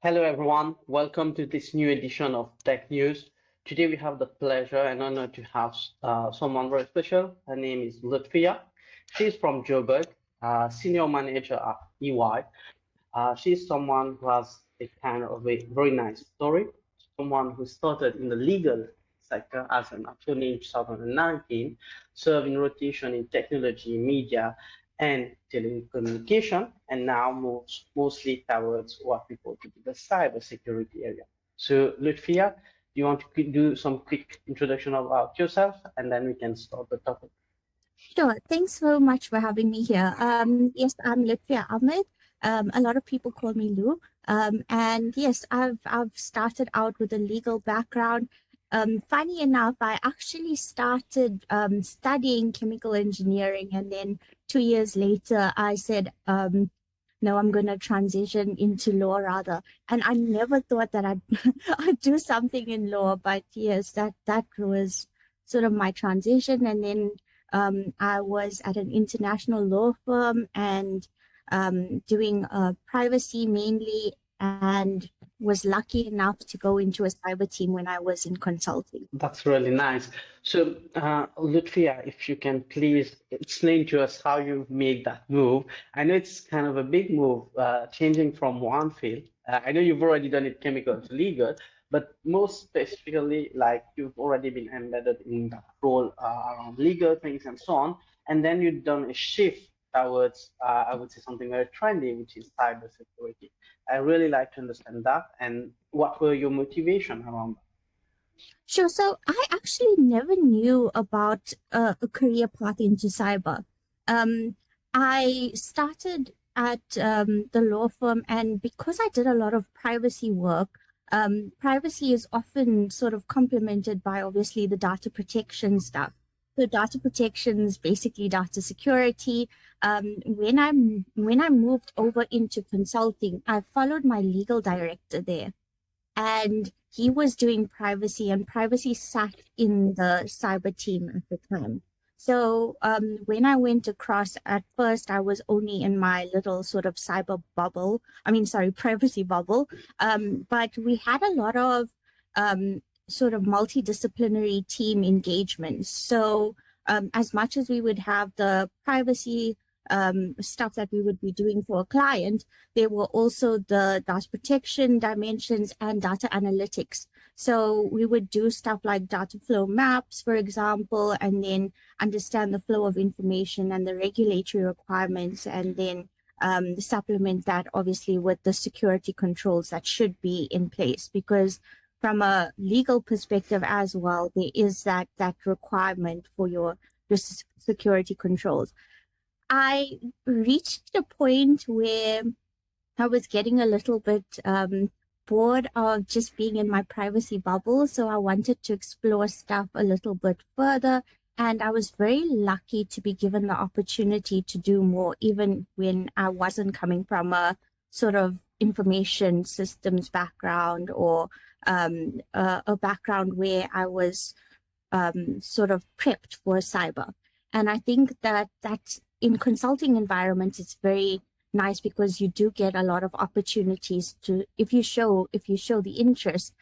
Hello, everyone. Welcome to this new edition of Tech News. Today, we have the pleasure and honor to have someone very special. Her name is Lutfiyyah. She's from Joburg, senior manager at EY. She's someone who has a kind of a very nice story, someone who started in the legal sector as an attorney in 2019, served in rotation in technology, media, and telecommunication, and now moves mostly towards what we call to be the cybersecurity area. So, Lutfiyyah, do you want to do some quick introduction about yourself, and then we can start the topic? Sure. Thanks so much for having me here. Yes, I'm Lutfiyyah Ahmed. A lot of people call me Lou. And yes, I've started out with a legal background. Funny enough, I actually started studying chemical engineering, and then 2 years later, I said, no, I'm going to transition into law rather. And I never thought that I'd I'd do something in law, but yes, that was sort of my transition. And then I was at an international law firm and doing privacy mainly, and was lucky enough to go into a cyber team when I was in consulting. That's really nice. So, Lutfiya, if you can please explain to us how you made that move. I know it's kind of a big move, changing from one field. I know you've already done it chemical to legal, but most specifically, like you've already been embedded in that role around legal things and so on, and then you've done a shift towards, I would say, something very trendy, which is cybersecurity. I really like to understand that, and what were your motivation around that? Sure. So I actually never knew about a career path into cyber. Um, I started at the law firm, and because I did a lot of privacy work, privacy is often sort of complemented by obviously the data protection stuff. So data protection is basically data security. When I moved over into consulting, I followed my legal director there, and he was doing privacy, and privacy sat in the cyber team at the time. So when I went across, at first I was only in my little sort of cyber bubble. I mean, sorry, privacy bubble. But we had a lot of sort of multidisciplinary team engagements. So as much as we would have the privacy stuff that we would be doing for a client, there were also the data protection dimensions and data analytics. So we would do stuff like data flow maps, for example, and then understand the flow of information and the regulatory requirements, and then supplement that obviously with the security controls that should be in place. Because from a legal perspective as well, there is that requirement for your security controls. I reached a point where I was getting a little bit bored of just being in my privacy bubble. So I wanted to explore stuff a little bit further. And I was very lucky to be given the opportunity to do more, even when I wasn't coming from a sort of information systems background, or a background where I was sort of prepped for cyber. And I think that that's in consulting environments, it's very nice because you do get a lot of opportunities to, if you show the interest,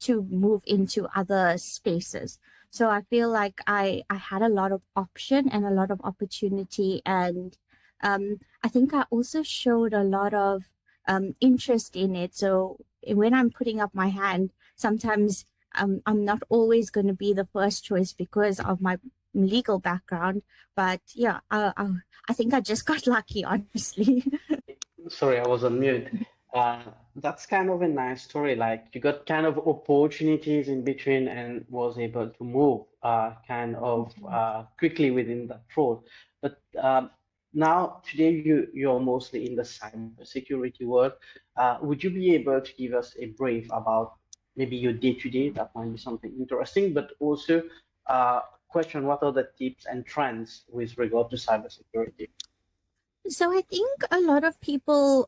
to move into other spaces. So I feel like I had a lot of option and a lot of opportunity, and I think I also showed a lot of interest in it. So when I'm putting up my hand, sometimes I'm not always going to be the first choice because of my legal background, but yeah, I think I just got lucky, honestly. Sorry, I was on mute. That's kind of a nice story. Like you got kind of opportunities in between and was able to move kind of quickly within that role. But now today you're mostly in the cybersecurity world. Would you be able to give us a brief about maybe your day-to-day? That might be something interesting, but also question what are the tips and trends with regard to cybersecurity? So I think a lot of people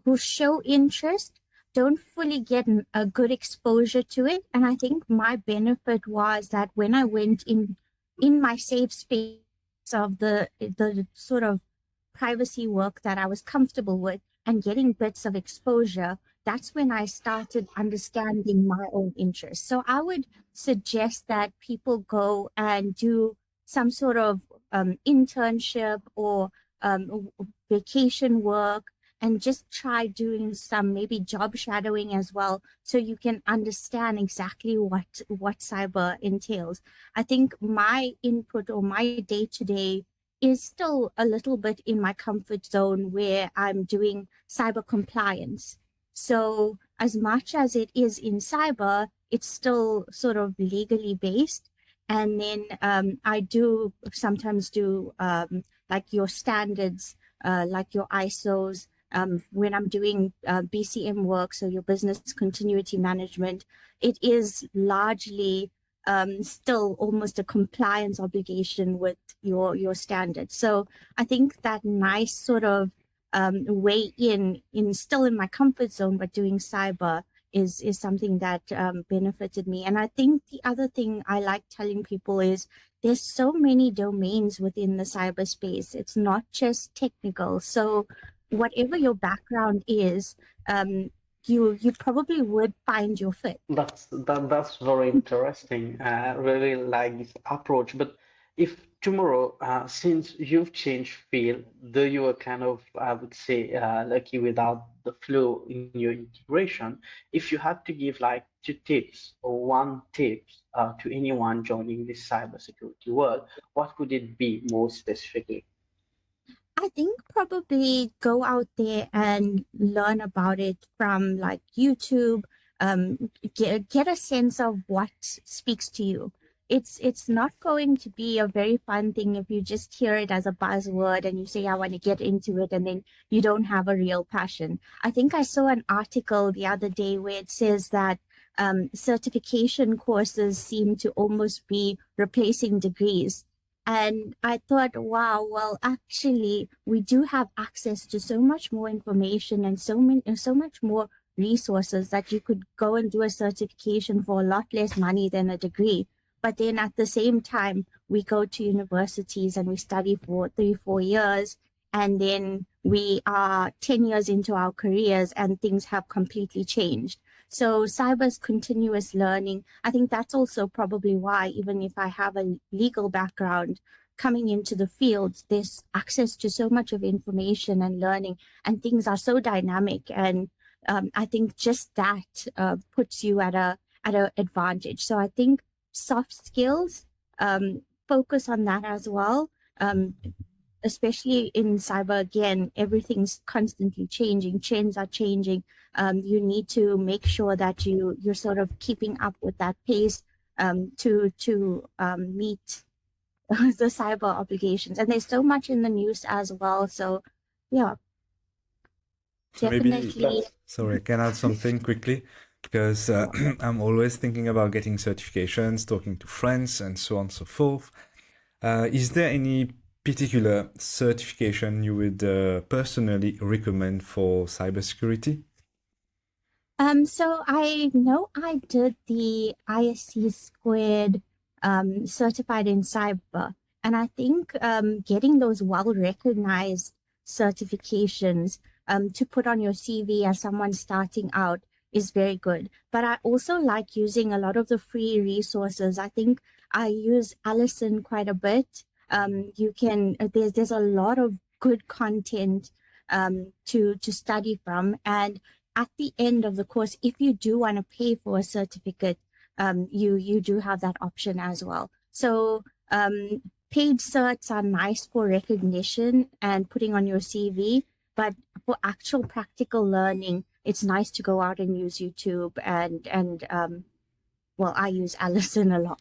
who show interest don't fully get a good exposure to it. And I think my benefit was that when I went in my safe space of the sort of privacy work that I was comfortable with, and getting bits of exposure, that's when I started understanding my own interests. So I would suggest that people go and do some sort of internship or vacation work, and just try doing some maybe job shadowing as well, so you can understand exactly what cyber entails. I think my input or my day to day is still a little bit in my comfort zone, where I'm doing cyber compliance. So as much as it is in cyber, it's still sort of legally based. And then I do sometimes do like your standards, like your ISOs, when I'm doing BCM work, so your business continuity management. It is largely still almost a compliance obligation with your standards. So I think that nice sort of way in still in my comfort zone, but doing cyber is something that benefited me. And I think the other thing I like telling people is there's so many domains within the cyberspace. It's not just technical. So whatever your background is, you probably would find your fit. That's very interesting. Really like this approach. But if tomorrow, since you've changed field, though you were kind of, I would say, lucky without the flow in your integration, if you had to give like two tips or one tips to anyone joining this cybersecurity world, what would it be more specifically? I think probably go out there and learn about it from like YouTube. Get a sense of what speaks to you. It's not going to be a very fun thing if you just hear it as a buzzword and you say I want to get into it, and then you don't have a real passion. I think I saw an article the other day where it says that certification courses seem to almost be replacing degrees. And I thought, wow, well, actually, we do have access to so much more information and so much more resources that you could go and do a certification for a lot less money than a degree. But then at the same time, we go to universities and we study for 3, 4 years, and then we are 10 years into our careers and things have completely changed. So cyber's continuous learning. I think that's also probably why, even if I have a legal background, coming into the field, there's access to so much of information and learning, and things are so dynamic. And I think just that puts you at a advantage. So I think soft skills, focus on that as well. Especially in cyber, again, everything's constantly changing. Trends are changing. You need to make sure that you're sort of keeping up with that pace to meet the cyber obligations. And there's so much in the news as well. So, yeah, So maybe, definitely. sorry, I can add something quickly, because I'm always thinking about getting certifications, talking to friends, and so on and so forth. Is there any particular certification you would personally recommend for cybersecurity? So I know I did the ISC squared certified in cyber, and I think getting those well-recognized certifications to put on your CV as someone starting out is very good. But I also like using a lot of the free resources. I think I use Allison quite a bit. You can there's a lot of good content to study from, and at the end of the course, if you do want to pay for a certificate, you do have that option as well. So paid certs are nice for recognition and putting on your CV, but for actual practical learning, it's nice to go out and use YouTube and well, I use Allison a lot.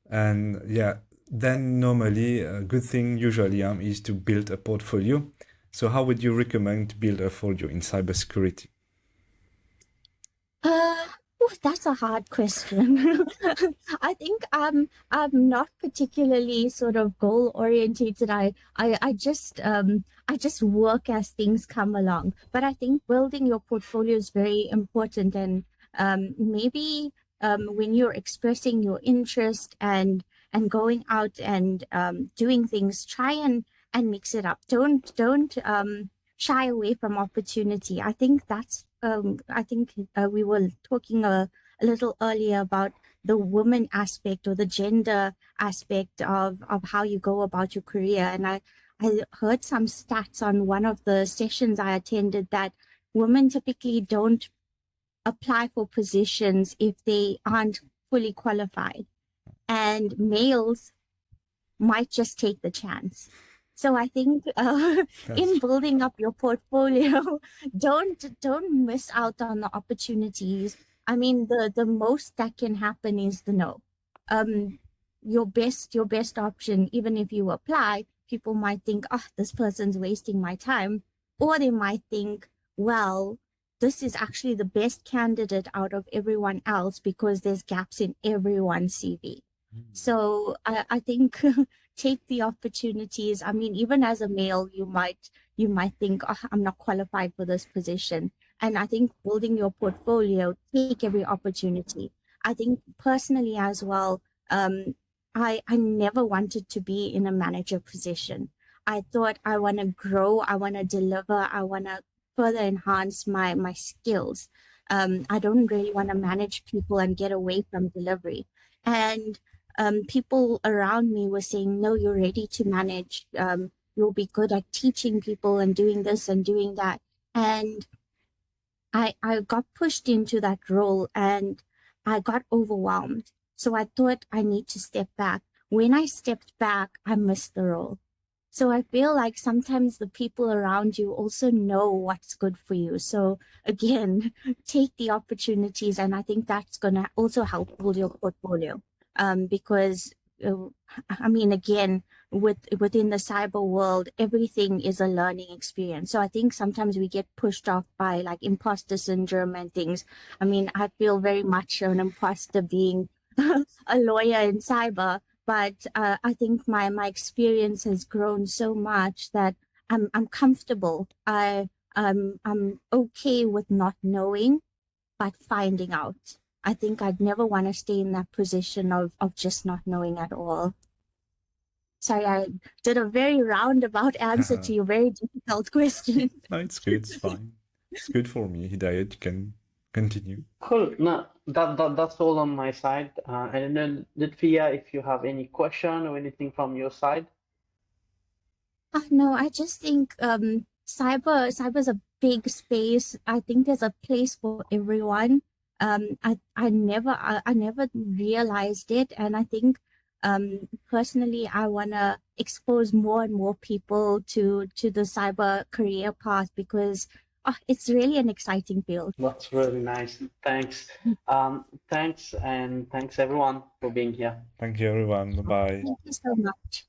And yeah, then normally a good thing usually is to build a portfolio. So how would you recommend to build a portfolio in cybersecurity? That's a hard question. I think I'm not particularly sort of goal orientated. I just work as things come along. But I think building your portfolio is very important, and maybe when you're expressing your interest and going out and doing things, try and mix it up. Don't shy away from opportunity. I think that's we were talking a little earlier about the woman aspect or the gender aspect of how you go about your career. And I heard some stats on one of the sessions I attended that women typically don't apply for positions if they aren't fully qualified, and males might just take the chance. So I think in building up your portfolio, don't miss out on the opportunities. I mean, the most that can happen is the no. Your best option, even if you apply, people might think, oh, this person's wasting my time, or they might think, well, this is actually the best candidate out of everyone else because there's gaps in everyone's CV. So I think take the opportunities. I mean, even as a male, you might think, oh, I'm not qualified for this position. And I think building your portfolio, take every opportunity. I think personally as well, I never wanted to be in a manager position. I thought I want to grow, I want to deliver, I want to further enhance my skills. I don't really want to manage people and get away from delivery. And people around me were saying, no, you're ready to manage. You'll be good at teaching people and doing this and doing that. And I got pushed into that role and I got overwhelmed. So I thought I need to step back. When I stepped back, I missed the role. So I feel like sometimes the people around you also know what's good for you. So again, take the opportunities. And I think that's going to also help build your portfolio. Because I mean, again, within the cyber world, everything is a learning experience. So I think sometimes we get pushed off by like imposter syndrome and things. I mean, I feel very much an imposter being a lawyer in cyber, but I think my experience has grown so much that I'm comfortable. I'm okay with not knowing, but finding out. I think I'd never want to stay in that position of just not knowing at all. Sorry, I did a very roundabout answer to your very difficult question. No, it's good. It's fine. It's good for me. Hidayat, you can continue. Cool. No, that's all on my side. I don't know, Lutfiyyah, if you have any question or anything from your side. No, I just think cyber's a big space. I think there's a place for everyone. I never realized it, and I think personally I want to expose more and more people to the cyber career path because it's really an exciting field. That's really nice. Thanks. Thanks, and thanks everyone for being here. Thank you, everyone. Bye-bye. Thank you so much.